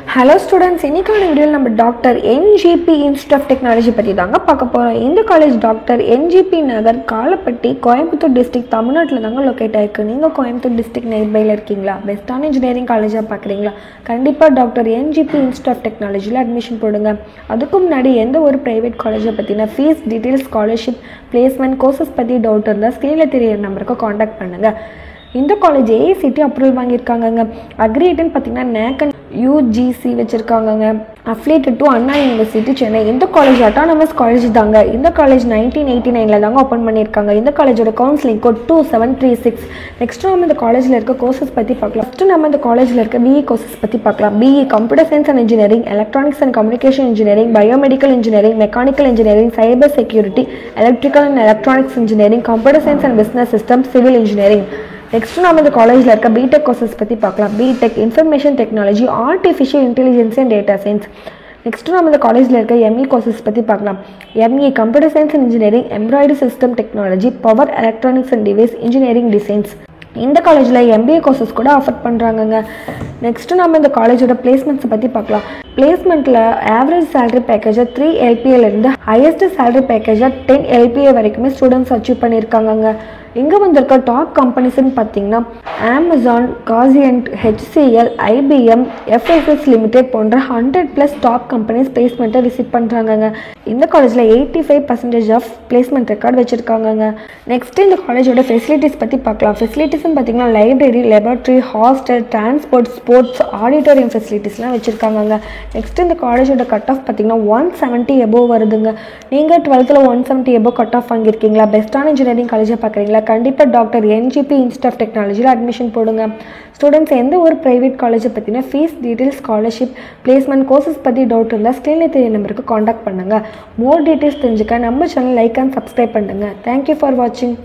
Hello students, இன்னைக்கான வீடியோவில் நம்ம doctor NGP institute of technology பற்றி தாங்க பார்க்க போகிறோம். இந்த college doctor NGP Nagar, Kalapatti, Coimbatore district, தமிழ்நாட்டில் தாங்க லொக்கேட் ஆயிருக்கு. நீங்கள் கோயம்புத்தூர் டிஸ்ட்ரிக்ட் நியர்பையில் இருக்கீங்களா? பெஸ்ட்டான இன்ஜினியரிங் காலேஜாக பார்க்குறீங்களா? கண்டிப்பாக டாக்டர் என்ஜிபி இன்ஸ்டியூட் ஆஃப் டெக்னாலஜியில் அட்மிஷன் போடுங்க. அதுக்கு முன்னாடி எந்த ஒரு ப்ரைவேட் காலேஜை பற்றின fees details, scholarship, placement, courses பற்றி டவுட் இருந்தால் ஸ்க்ரீனில் தெரியிற நம்பருக்கு காண்டாக்ட் பண்ணுங்கள். இந்த காலேஜ் ஏஐசிடி அப்ரூவல் வாங்கியிருக்காங்கங்க. அக்ரிகேட்னு பார்த்தீங்கன்னா நேக் அண்ட் யூஜிசி வச்சுருக்காங்கங்க. Affiliated to Anna university, Chennai. இந்த காலேஜ் அட்டானமஸ் காலேஜ் தாங்க. இந்த காலேஜ் 1989 தாங்க ஓப்பன் பண்ணியிருக்காங்க. இந்த காலேஜோட கவுன்சிலிங் கோட் 2736. நெக்ஸ்ட் நம்ம இந்த காலேஜில் இருக்க கோர்சஸ் பற்றி பார்க்கலாம். ஃபஸ்ட்டு நம்ம இந்த காலேஜில் இருக்க பிஇ கோர்சஸ் பற்றி பார்க்கலாம். BE computer science and engineering, electronics and communication engineering, biomedical engineering, mechanical engineering, cyber security, electrical and electronics engineering, computer science and business system, civil engineering. Next நம்ம இந்த காலேஜில் இருக்க பிடெக் கோர்சஸ் பற்றி பார்க்கலாம். BTech information technology, artificial intelligence and data science. Next நம்ம இந்த காலேஜில் இருக்க எம்இ கோர்சஸ் பற்றி பார்க்கலாம். ME computer science and engineering, embroidery system technology, power electronics and device engineering designs. இந்த காலேஜில் எம்பிஏ கோர்சஸ் கூட ஆஃபர் பண்ணுறாங்கங்க. நெக்ஸ்ட்டு நம்ம இந்த காலேஜோட பிளேஸ்மெண்ட்ஸை பற்றி பார்க்கலாம். பிளேஸ்மெண்ட்டில் ஆவரேஜ் சேலரி பேக்கேஜாக 3 LPA ஹையஸ்ட் சேலரி பேக்கேஜாக 10 LPA வரைக்குமே ஸ்டூடெண்ட்ஸ் அச்சீவ் பண்ணியிருக்காங்கங்க. இங்கே வந்திருக்க டாப் கம்பெனிஸ்ன்னு பார்த்தீங்கன்னா அமேசான், காசியன்ட், HCL, IBM, FSS லிமிடெட் போன்ற 100+ டாப் கம்பெனிஸ் பிளேஸ்மெண்ட்டை விசிட் பண்ணுறாங்கங்க. இந்த காலேஜில் 85% ஆஃப் பிளேஸ்மெண்ட் ரெக்கார்ட் வச்சுருக்காங்கங்க. நெக்ஸ்ட்டு இந்த காலேஜோட ஃபெசிலிட்டிஸ் பற்றி பார்க்கலாம். ஃபெசிலிட்டிஸ்ன்னு பார்த்தீங்கன்னா library, laboratory, hostel, transport, sports, auditorium ஃபெசிலிட்டிஸ்லாம் வச்சுருக்காங்கங்க. நெக்ஸ்ட்டு இந்த காலேஜோட கட் ஆஃப் பார்த்தீங்கன்னா 170 above வருதுங்க. நீங்கள் 12th 170 above கட் ஆஃப் வாங்கியிருக்கீங்களா? பெஸ்ட்டான இன்ஜினியரிங் காலேஜாக பார்க்குறீங்களா? கண்டிப்பாக டாக்டர் என்ஜிபி இன்ஸ்டியூட் ஆஃப் டெக்னாலஜியில் அட்மிஷன் போடுங்க. ஸ்டூடெண்ட்ஸ் எந்த ஒரு ப்ரைவேட் காலேஜை பற்றின fees details, scholarship, placement, courses பற்றி டவுட் இருந்தால் ஸ்க்ரீனில் தெரிய நம்பருக்கு காண்டாக்ட் பண்ணுங்கள். மோர் டீட்டெயில்ஸ் தெரிஞ்சுக்க நம்ம சேனல் லைக் அண்ட் சப்ஸ்கிரைப் பண்ணுங்கள். தேங்க்யூ ஃபார் வாட்சிங்.